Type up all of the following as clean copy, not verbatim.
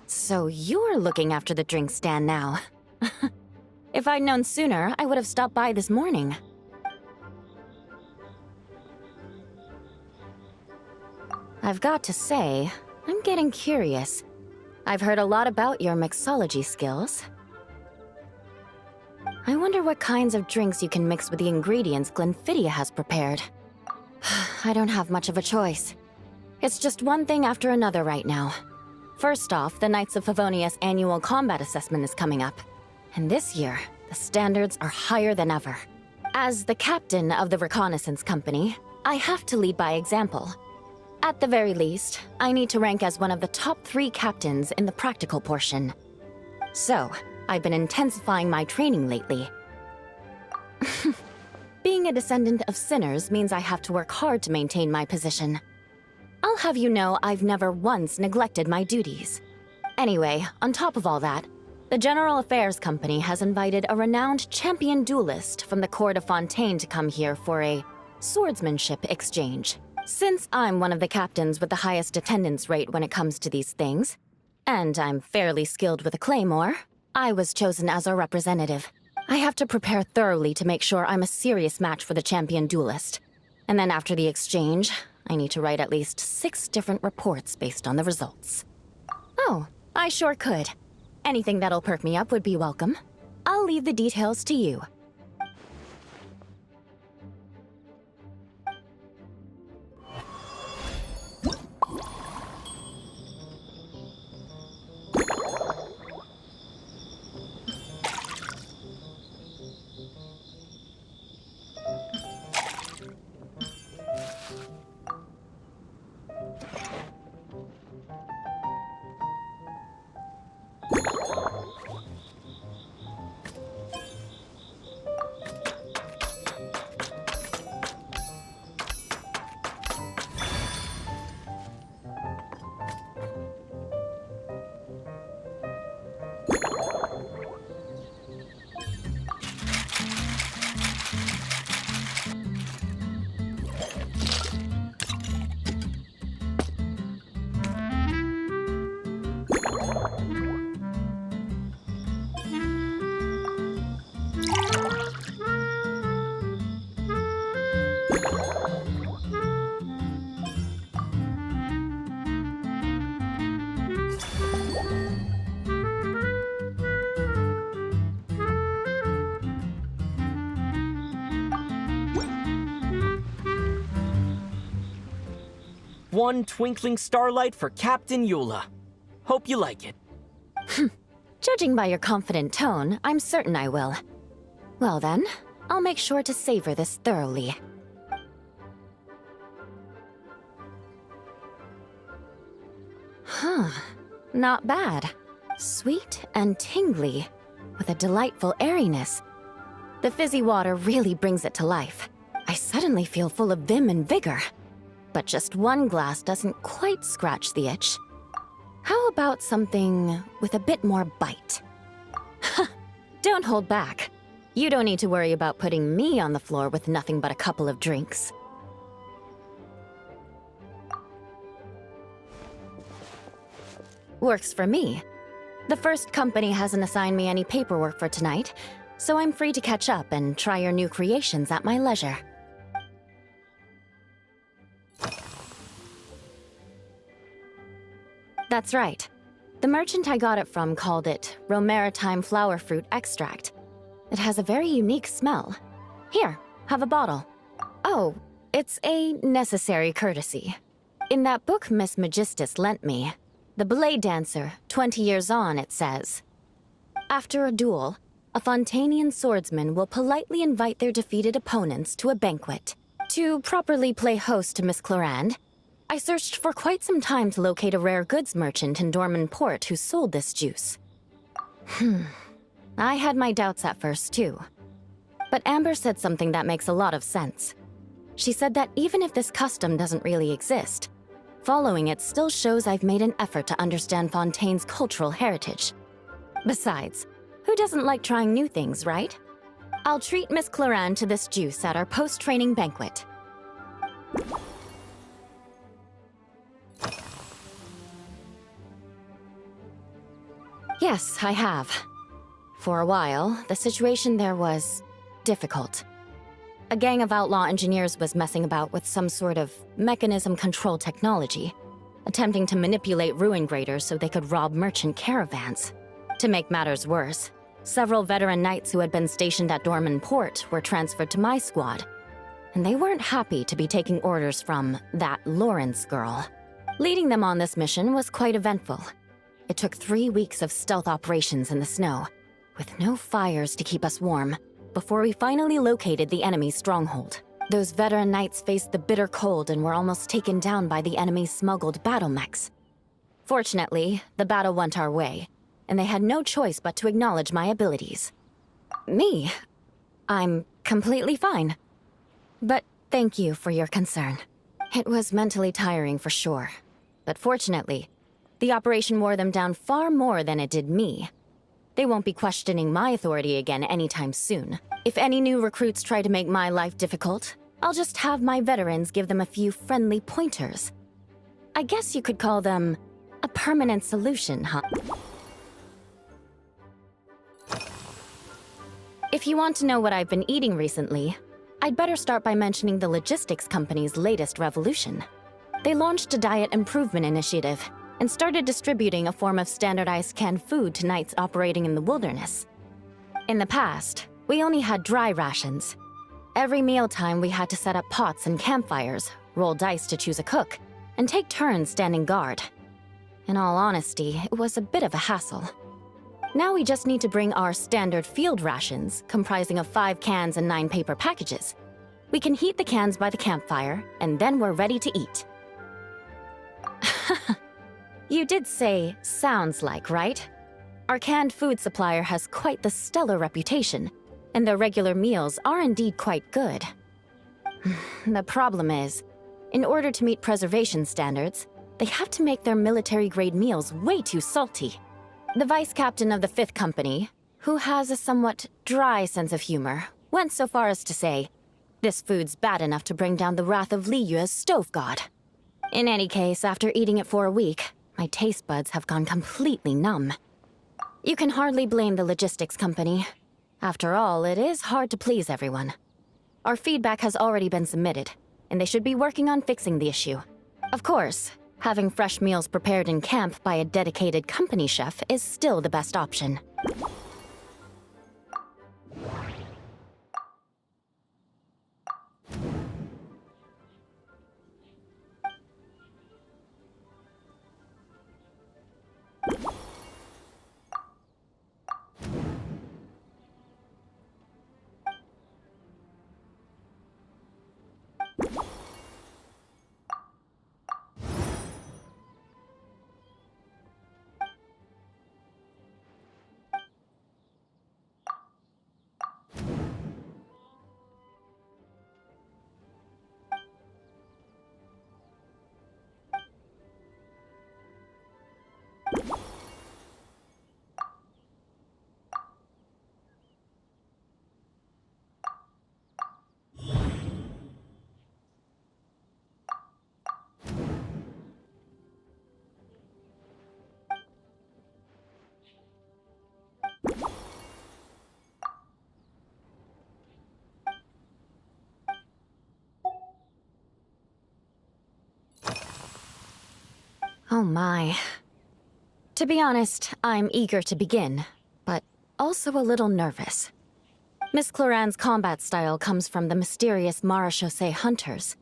So you're looking after the drink stand now. If I'd known sooner, I would have stopped by this morning. I've got to say, I'm getting curious. I've heard a lot about your mixology skills. I wonder what kinds of drinks you can mix with the ingredients Glenfiddich has prepared. I don't have much of a choice. It's just one thing after another right now. First off, the Knights of Favonius annual combat assessment is coming up. And this year, the standards are higher than ever. As the captain of the reconnaissance company, I have to lead by example. At the very least, I need to rank as one of the top 3 captains in the practical portion. So, I've been intensifying my training lately. Being a descendant of sinners means I have to work hard to maintain my position. I'll have you know I've never once neglected my duties. Anyway, on top of all that, the General Affairs Company has invited a renowned champion duelist from the court of Fontaine to come here for a swordsmanship exchange. Since I'm one of the captains with the highest attendance rate when it comes to these things, and I'm fairly skilled with a claymore, I was chosen as a representative. I have to prepare thoroughly to make sure I'm a serious match for the champion duelist. And then after the exchange, I need to write at least 6 different reports based on the results. Oh, I sure could. Anything that'll perk me up would be welcome. I'll leave the details to you. One twinkling starlight for Captain Eula. Hope you like it. Judging by your confident tone, I'm certain I will. Well then, I'll make sure to savor this thoroughly. Huh, not bad. Sweet and tingly, with a delightful airiness. The fizzy water really brings it to life. I suddenly feel full of vim and vigor. But just one glass doesn't quite scratch the itch. How about something with a bit more bite? Don't hold back. You don't need to worry about putting me on the floor with nothing but a couple of drinks. Works for me. The first company hasn't assigned me any paperwork for tonight, so I'm free to catch up and try your new creations at my leisure. That's right. The merchant I got it from called it Romaritime flower fruit extract. It has a very unique smell. Here, have a bottle. Oh, it's a necessary courtesy. In that book Miss Magistus lent me, The Blade Dancer, 20 Years On, it says, after a duel, a Fontanian swordsman will politely invite their defeated opponents to a banquet. To properly play host to Miss Clorinde, I searched for quite some time to locate a rare goods merchant in Dorman Port who sold this juice. I had my doubts at first, too. But Amber said something that makes a lot of sense. She said that even if this custom doesn't really exist, following it still shows I've made an effort to understand Fontaine's cultural heritage. Besides, who doesn't like trying new things, right? I'll treat Miss Clorinde to this juice at our post-training banquet. Yes, I have. For a while, the situation there was difficult. A gang of outlaw engineers was messing about with some sort of mechanism control technology, attempting to manipulate ruin graders so they could rob merchant caravans. To make matters worse, several veteran knights who had been stationed at Dorman Port were transferred to my squad, and they weren't happy to be taking orders from that Lawrence girl. Leading them on this mission was quite eventful. It took 3 weeks of stealth operations in the snow, with no fires to keep us warm, before we finally located the enemy's stronghold. Those veteran knights faced the bitter cold and were almost taken down by the enemy's smuggled battle mechs. Fortunately, the battle went our way, and they had no choice but to acknowledge my abilities. Me? I'm completely fine. But thank you for your concern. It was mentally tiring for sure, but fortunately, the operation wore them down far more than it did me. They won't be questioning my authority again anytime soon. If any new recruits try to make my life difficult, I'll just have my veterans give them a few friendly pointers. I guess you could call them a permanent solution, huh? If you want to know what I've been eating recently, I'd better start by mentioning the logistics company's latest revolution. They launched a diet improvement initiative and started distributing a form of standardized canned food to knights operating in the wilderness. In the past, we only had dry rations. Every mealtime we had to set up pots and campfires, roll dice to choose a cook, and take turns standing guard. In all honesty, it was a bit of a hassle. Now we just need to bring our standard field rations, comprising of 5 cans and 9 paper packages. We can heat the cans by the campfire, and then we're ready to eat. You did say, sounds like, right? Our canned food supplier has quite the stellar reputation, and their regular meals are indeed quite good. The problem is, in order to meet preservation standards, they have to make their military-grade meals way too salty. The vice captain of the 5th Company, who has a somewhat dry sense of humor, went so far as to say, this food's bad enough to bring down the wrath of Liyue's stove god. In any case, after eating it for a week, my taste buds have gone completely numb. You can hardly blame the logistics company. After all, it is hard to please everyone. Our feedback has already been submitted, and they should be working on fixing the issue. Of course, having fresh meals prepared in camp by a dedicated company chef is still the best option. Oh my. To be honest, I'm eager to begin, but also a little nervous. Miss Cloran's combat style comes from the mysterious Marechaussee hunters.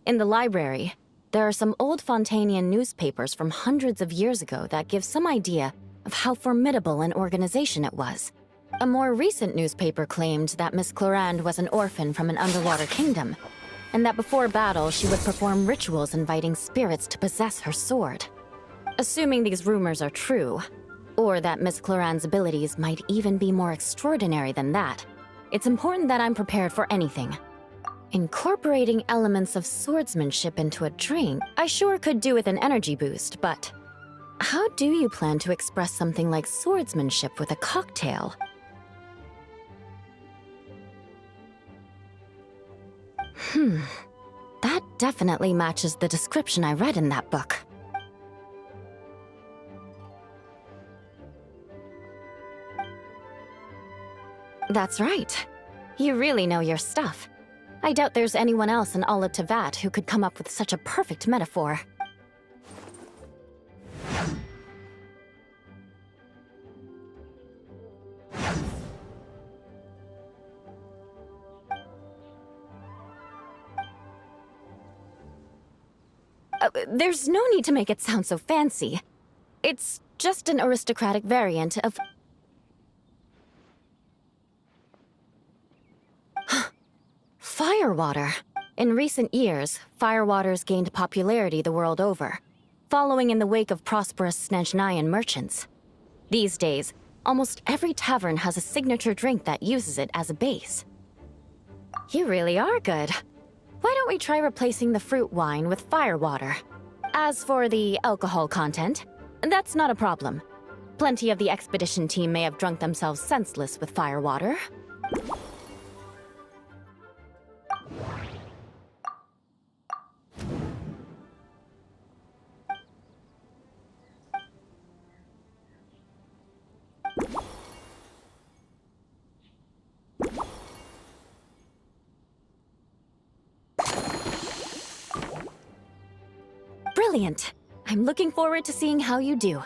In the library, there are some old Fontanian newspapers from hundreds of years ago that give some idea of how formidable an organization it was. A more recent newspaper claimed that Miss Cloran was an orphan from an underwater kingdom, and that before battle she would perform rituals inviting spirits to possess her sword. Assuming these rumors are true, or that Miss Cloran's abilities might even be more extraordinary than that, it's important that I'm prepared for anything. Incorporating elements of swordsmanship into a drink, I sure could do with an energy boost, but how do you plan to express something like swordsmanship with a cocktail? That definitely matches the description I read in that book. That's right. You really know your stuff. I doubt there's anyone else in all of Tevat who could come up with such a perfect metaphor. There's no need to make it sound so fancy. It's just an aristocratic variant of... Firewater. In recent years, firewaters gained popularity the world over, following in the wake of prosperous Snezhnayan merchants. These days, almost every tavern has a signature drink that uses it as a base. You really are good. Why don't we try replacing the fruit wine with firewater? As for the alcohol content, that's not a problem. Plenty of the expedition team may have drunk themselves senseless with firewater. Brilliant! I'm looking forward to seeing how you do.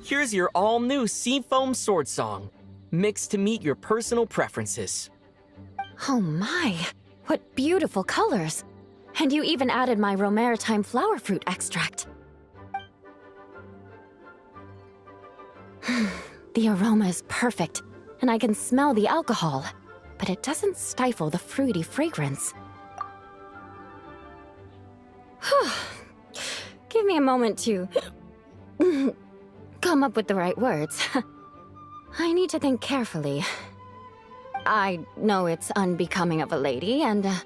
Here's your all-new Seafoam Sword Song, mixed to meet your personal preferences. Oh my, what beautiful colors! And you even added my Romaritime flower fruit extract. The aroma is perfect, and I can smell the alcohol, but it doesn't stifle the fruity fragrance. Give me a moment to come up with the right words. I need to think carefully. I know it's unbecoming of a lady, and a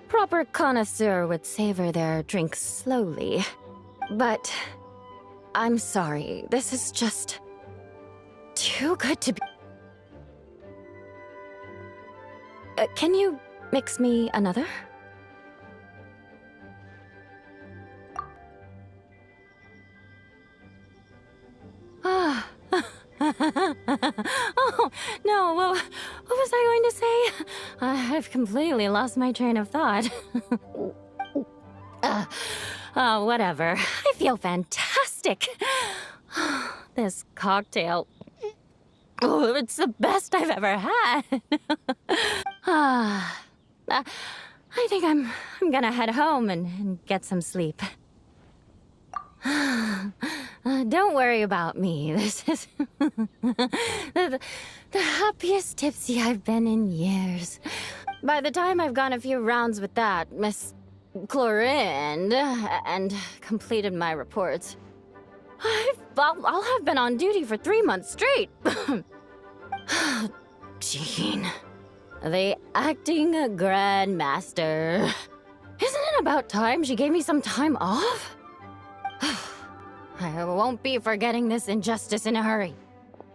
proper connoisseur would savor their drinks slowly. But I'm sorry, this is just too good to be... can you mix me another? Ah. Oh, no, what was I going to say? I've completely lost my train of thought. Whatever. I feel fantastic. This cocktail... Oh, it's the best I've ever had. I think I'm gonna head home and get some sleep. Don't worry about me. This is the happiest tipsy I've been in years. By the time I've gone a few rounds with that, Miss Chlorinde, and completed my reports, I'll have been on duty for 3 months straight. Jean, the acting grandmaster. Isn't it about time she gave me some time off? I won't be forgetting this injustice in a hurry.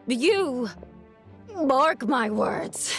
You Mark my words.